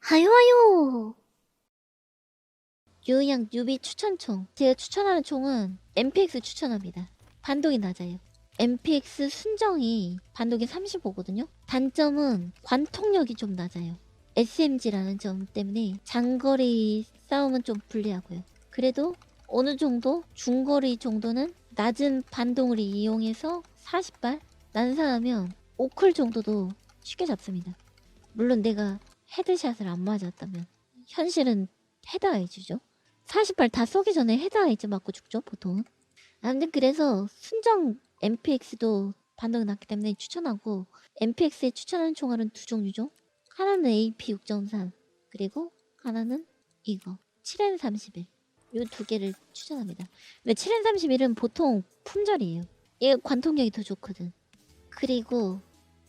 하요하요! 유양 뉴비 추천총. 제가 추천하는 총은 MPX 추천합니다. 반동이 낮아요. MPX 순정이 반동이 35거든요. 단점은 관통력이 좀 낮아요. SMG라는 점 때문에 장거리 싸움은 좀 불리하고요. 그래도 어느 정도 중거리 정도는 낮은 반동을 이용해서 40발 난사하면 오클 정도도 쉽게 잡습니다. 물론 내가 헤드샷을 안 맞았다면. 현실은 헤드아이즈죠. 40발 다 쏘기 전에 헤드아이즈 맞고 죽죠, 보통은. 아무튼 그래서 순정 MPX도 반동이 낮기 때문에 추천하고, MPX에 추천하는 총알은 두 종류죠. 하나는 AP 6.3, 그리고 하나는 이거 7N31. 이 두 개를 추천합니다. 근데 7N31은 보통 품절이에요. 얘 관통력이 더 좋거든. 그리고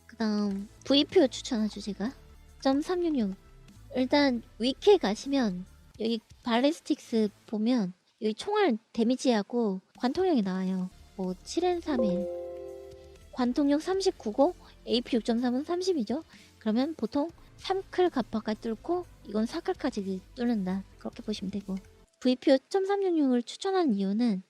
그 다음 VPO 추천하죠, 제가. 366. 일단 위키에 가시면 여기 발리스틱스 보면 여기 총알 데미지하고 관통력이 나와요. 뭐 7N31 관통력 39고 AP 6.3은 30이죠. 그러면 보통 3클 갑바까지 뚫고 이건 4클까지 뚫는다, 그렇게 보시면 되고, VPO 366을 추천하는 이유는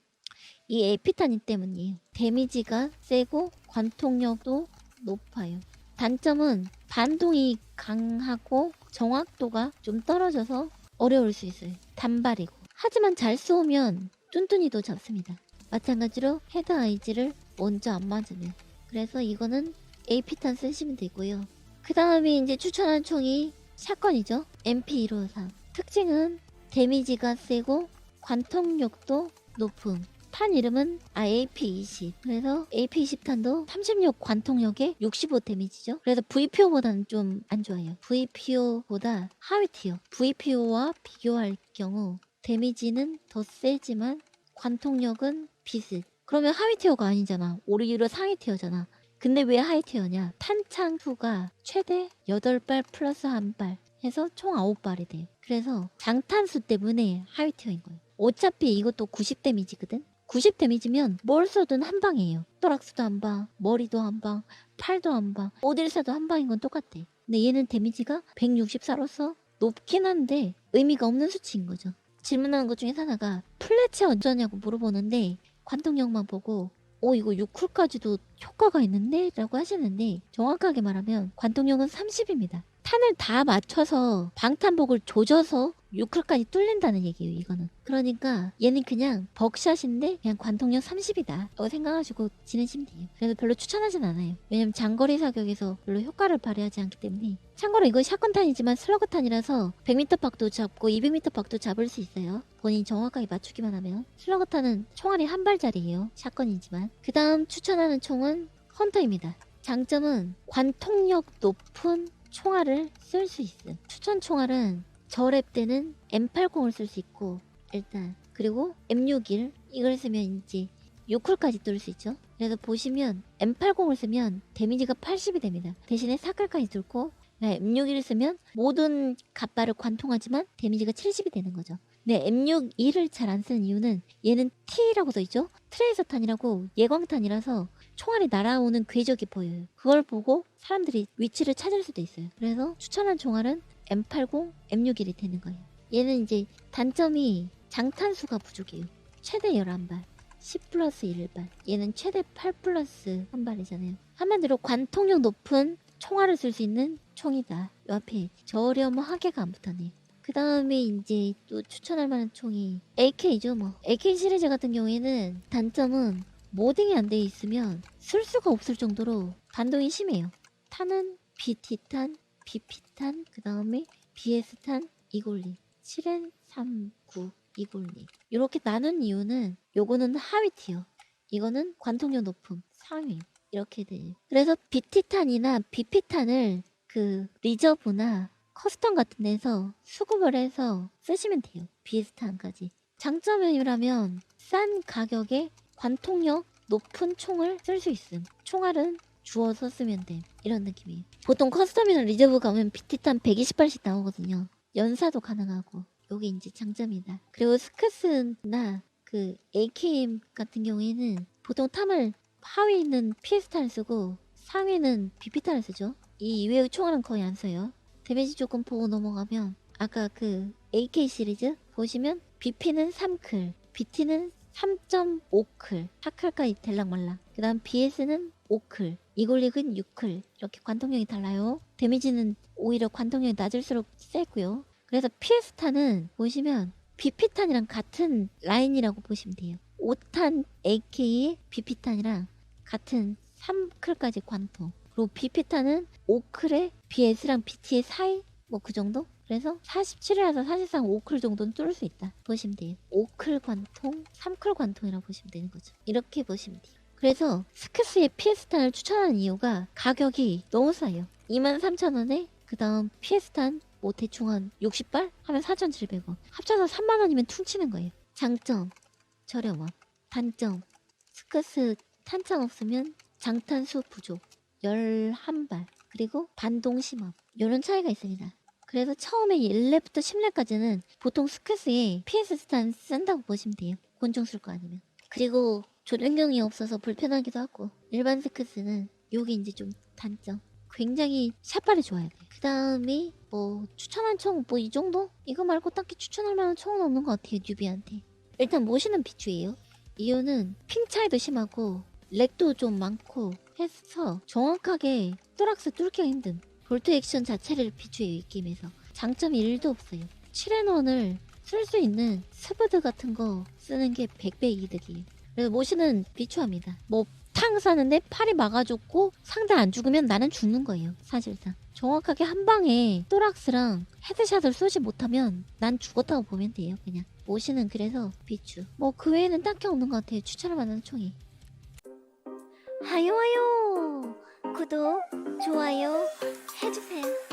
이 에피타닌 때문이에요. 데미지가 세고 관통력도 높아요. 단점은 반동이 강하고 정확도가 좀 떨어져서 어려울 수 있어요. 단발이고. 하지만 잘 쏘면 뚠뚠이도 잡습니다. 마찬가지로 헤드 아이즈를 먼저 안 맞으면. 그래서 이거는 AP탄 쓰시면 되고요. 그 다음에 이제 추천한 총이 샷건이죠. MP153. 특징은 데미지가 세고 관통력도 높음. 탄 이름은 AP20. 그래서 AP20탄도 36 관통력에 65 데미지죠. 그래서 VPO보다는 좀 안 좋아요. VPO보다 하위 티어. VPO와 비교할 경우 데미지는 더 세지만 관통력은 비슷. 그러면 하위 티어가 아니잖아. 오히려 상위 티어잖아. 근데 왜 하위 티어냐? 탄창 수가 최대 8발 플러스 1발 해서 총 9발이 돼요. 그래서 장탄수 때문에 하위 티어인 거예요. 어차피 이것도 90 데미지거든? 90 데미지면 뭘 쏘든 한 방이에요. 토락스도 한 방, 머리도 한 방, 팔도 한 방, 어딜 쏴도 한 방인 건 똑같아. 근데 얘는 데미지가 164로서 높긴 한데 의미가 없는 수치인 거죠. 질문하는 것 중에 하나가 플래치 어쩌냐고 물어보는데 관통력만 보고 이거 6쿨까지도 효과가 있는데? 라고 하시는데, 정확하게 말하면 관통력은 30입니다. 탄을 다 맞춰서 방탄복을 조져서 6쿨까지 뚫린다는 얘기예요, 이거는. 그러니까 얘는 그냥 벅샷인데 그냥 관통력 30이다 라고 생각하시고 지내시면 돼요. 그래서 별로 추천하진 않아요. 왜냐면 장거리 사격에서 별로 효과를 발휘하지 않기 때문에. 참고로 이거 샷건탄이지만 슬러그탄이라서 100m 박도 잡고 200m 박도 잡을 수 있어요. 본인이 정확하게 맞추기만 하면. 슬러그탄은 총알이 한 발짜리예요, 샷건이지만. 그 다음 추천하는 총은 헌터입니다. 장점은 관통력 높은 총알을 쓸 수 있음. 추천 총알은 저랩 때는 M80을 쓸 수 있고, 일단. 그리고 M61 이걸 쓰면 이제 6쿨까지 뚫을 수 있죠. 그래서 보시면 M80을 쓰면 데미지가 80이 됩니다. 대신에 4클까지 뚫고, M61을 쓰면 모든 갑바를 관통하지만 데미지가 70이 되는 거죠. 근데 M61을 잘 안 쓰는 이유는 얘는 T라고 써있죠? 트레이서탄이라고 예광탄이라서 총알이 날아오는 궤적이 보여요. 그걸 보고 사람들이 위치를 찾을 수도 있어요. 그래서 추천한 총알은 M80, M61이 되는 거예요. 얘는 이제 단점이 장탄수가 부족해요. 최대 11발, 10 플러스 1발. 얘는 최대 8 플러스 1발이잖아요. 한마디로 관통력 높은 총알을 쓸 수 있는 총이다. 요 앞에 저렴하게가 안 붙었네. 그 다음에 이제 또 추천할 만한 총이 AK죠, 뭐. AK 시리즈 같은 경우에는 단점은 모딩이 안 돼 있으면 쓸 수가 없을 정도로 반동이 심해요. 탄은 BT탄, BP탄, 그 다음에 BS탄, 이골리, 7N39 이골리. 이렇게 나눈 이유는 요거는 하위 티어, 이거는 관통력 높음 상위, 이렇게 돼요. 그래서 BT탄이나 BP탄을 그 리저브나 커스텀 같은 데서 수급을 해서 쓰시면 돼요. BS탄까지. 장점이라면 싼 가격에 관통력 높은 총을 쓸 수 있음. 총알은 주워서 쓰면 돼. 이런 느낌이에요. 보통 커스텀이나 리저브 가면 BT탄 120발씩 나오거든요. 연사도 가능하고. 요게 이제 장점이다. 그리고 스크스나 그 AKM 같은 경우에는 보통 탐을 하위는 PS탄을 쓰고 상위는 BP탄을 쓰죠. 이 이외의 총알은 거의 안 써요. 데미지 조금 보고 넘어가면 아까 그 AK 시리즈 보시면 BP는 3클, BT는 3.5클, 4클까지 될랑말랑. 그 다음 BS는 5클, 이골릭은 6클. 이렇게 관통력이 달라요. 데미지는 오히려 관통력이 낮을수록 세고요. 그래서 PS탄은 보시면 BP탄이랑 같은 라인이라고 보시면 돼요. 5탄 AK의 BP탄이랑 같은 3클까지 관통. 그리고 BP탄은 5클에 BS랑 BT의 사이? 뭐 그 정도? 그래서 47이라서 사실상 5클 정도는 뚫을 수 있다 보시면 돼요. 5클 관통, 3클 관통이라고 보시면 되는 거죠. 이렇게 보시면 돼요. 그래서 스크스의 PS탄을 추천하는 이유가 가격이 너무 싸요. 23,000원에 그 다음 PS탄 뭐 대충 한 60발? 하면 4,700원. 합쳐서 3만원이면 퉁치는 거예요. 장점, 저렴함. 단점, 스크스 탄창 없으면 장탄수 부족. 11발. 그리고 반동 심함. 이런 차이가 있습니다. 그래서 처음에 1렙부터 10렙까지는 보통 스크스에 PS 스탄 쓴다고 보시면 돼요. 권총 쓸 거 아니면. 그리고 조준경이 없어서 불편하기도 하고 일반 스크스는 요게 이제 좀 단점. 굉장히 샷발이 좋아야 돼. 그 다음에 뭐 추천한 총 뭐 이 정도? 이거 말고 딱히 추천할 만한 총은 없는 것 같아요. 뉴비한테. 일단 모시는 비추예요. 이유는 핑 차이도 심하고 렉도 좀 많고 해서 정확하게 또락스 뚫기가 힘듦. 볼트 액션 자체를 비추해요. 이 게임에서. 장점이 1도 없어요. 7N1을 쓸 수 있는 스브드 같은 거 쓰는 게 100배 이득이에요. 그래서 모시는 비추합니다. 뭐 탕 사는데 팔이 막아줬고 상대 안 죽으면 나는 죽는 거예요. 사실상. 정확하게 한 방에 또락스랑 헤드샷을 쏘지 못하면 난 죽었다고 보면 돼요. 그냥. 모시는 그래서 비추. 뭐 그 외에는 딱히 없는 것 같아요. 추천할 만한 총이. 하요 구독, 좋아요 해주세요.